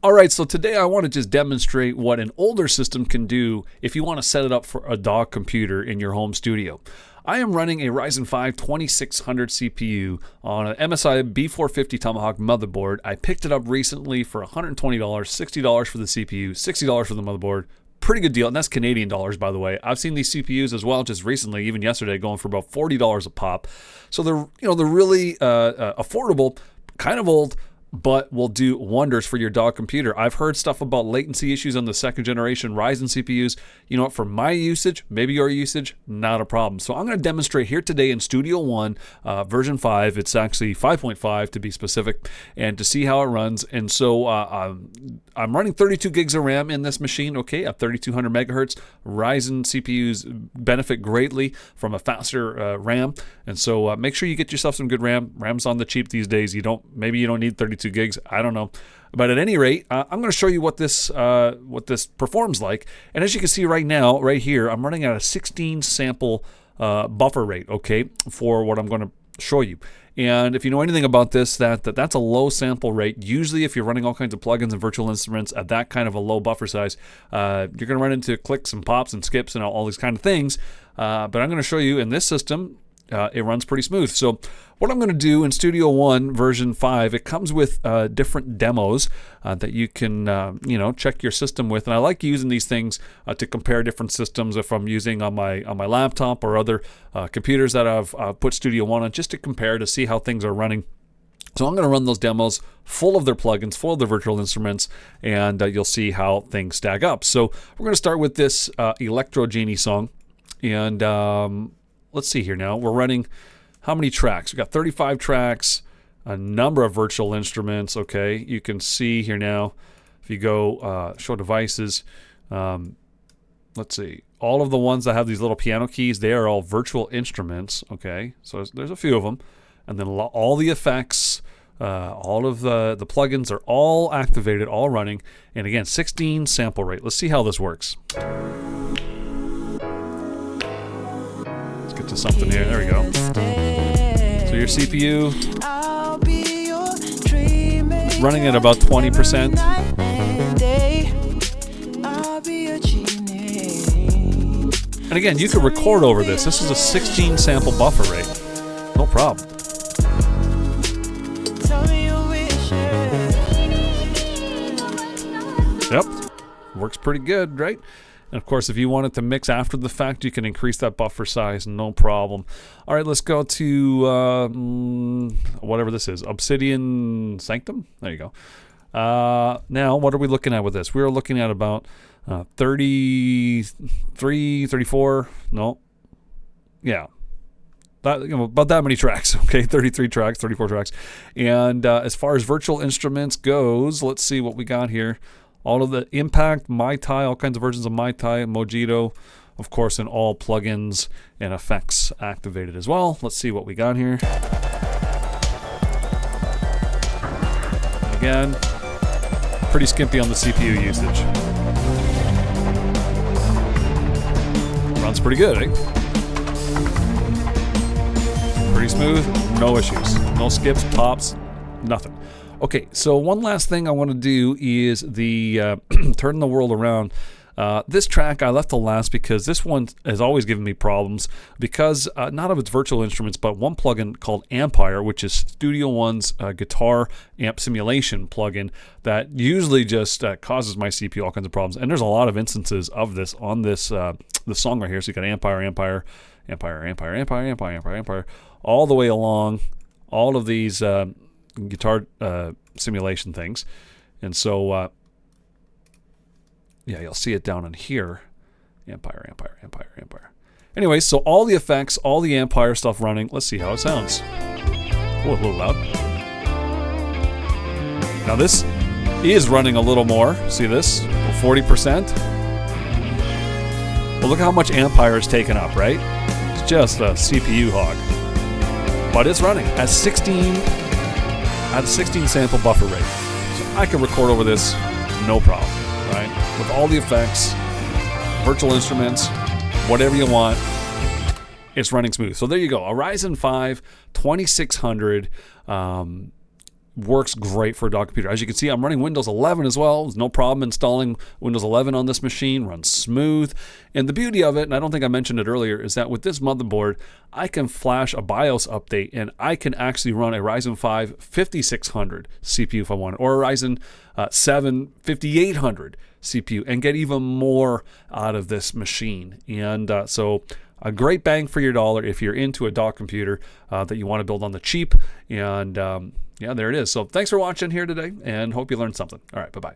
All right, so today I want to just demonstrate what an older system can do if you want to set it up for a dog computer in your home studio. I am running a Ryzen 5 2600 CPU on an MSI B450 Tomahawk motherboard. I picked it up recently for $120, $60 for the CPU, $60 for the motherboard. Pretty good deal, and that's Canadian dollars, by the way. I've seen these CPUs as well just recently, even yesterday, going for about $40 a pop. So they're really affordable, kind of old, but will do wonders for your dog computer. I've heard stuff about latency issues on the second generation Ryzen CPUs. You know what, for my usage, maybe your usage, not a problem. So I'm going to demonstrate here today in Studio One, version 5. It's actually 5.5 to be specific, and to see how it runs. And so I'm running 32 gigs of RAM in this machine, okay, at 3200 megahertz. Ryzen CPUs benefit greatly from a faster RAM. And so make sure you get yourself some good RAM. RAM's on the cheap these days. Maybe you don't need 32 gigs. I don't know. But at any rate, I'm going to show you what this performs like. And as you can see right now, right here, I'm running at a 16 sample buffer rate, okay, for what I'm going to show you. And if you know anything about this, that's a low sample rate. Usually if you're running all kinds of plugins and virtual instruments at that kind of a low buffer size, you're going to run into clicks and pops and skips and all these kind of things. But I'm going to show you in this system, it runs pretty smooth. So what I'm going to do in Studio One version 5, it comes with different demos that you can check your system with. And I like using these things to compare different systems if I'm using on my laptop or other computers that I've put Studio One on, just to compare to see how things are running. So I'm going to run those demos full of their plugins, full of their virtual instruments, and you'll see how things stack up. So we're going to start with this Electro Genie song. And let's see here now. We're running how many tracks? We've got 35 tracks, a number of virtual instruments. Okay, you can see here now, if you go show devices, let's see. All of the ones that have these little piano keys, they are all virtual instruments. Okay, so there's a few of them. And then all the effects, all of the plugins are all activated, all running. And again, 16 sample rate. Let's see how this works. Get to something here. There we go. So your CPU running at about 20%. And again, you can record over this. This is a 16 sample buffer rate. No problem. Yep. Works pretty good, right? And of course, if you want it to mix after the fact, you can increase that buffer size, no problem. All right, let's go to whatever this is, Obsidian Sanctum. There you go. Now, what are we looking at with this? We're looking at about 33, 34, no, yeah. About that many tracks, okay, 33 tracks, 34 tracks. And as far as virtual instruments goes, let's see what we got here. All of the Impact, Mai Tai, all kinds of versions of Mai Tai, Mojito, of course, and all plugins and effects activated as well. Let's see what we got here. Again, pretty skimpy on the CPU usage. Runs pretty good, eh? Pretty smooth, no issues. No skips, pops, nothing. Okay, so one last thing I want to do is the turn the world around. This track I left to last because this one has always given me problems because not of its virtual instruments, but one plugin called Ampire, which is Studio One's guitar amp simulation plugin that usually just causes my CPU all kinds of problems. And there's a lot of instances of this on this the song right here. So you got Ampire, all the way along, all of these guitar simulation things. And so yeah, you'll see it down in here. Ampire. Anyway, so all the effects, all the Ampire stuff running. Let's see how it sounds. Oh, a little loud. Now this is running a little more. See this? 40%. Well, look how much Ampire is taken up, right? It's just a CPU hog. But it's running at 16 sample buffer rate. So I can record over this, no problem, right? With all the effects, virtual instruments, whatever you want, it's running smooth. So there you go, a Ryzen 5 2600 works great for a dock computer. As you can see, I'm running Windows 11 as well. There's no problem installing Windows 11 on this machine. Runs smooth. And the beauty of it, and I don't think I mentioned it earlier, is that with this motherboard, I can flash a BIOS update and I can actually run a Ryzen 5 5600 CPU if I want, or a Ryzen 7 5800 CPU and get even more out of this machine. And so a great bang for your dollar if you're into a dock computer that you want to build on the cheap. And yeah, there it is. So thanks for watching here today and hope you learned something. All right, bye-bye.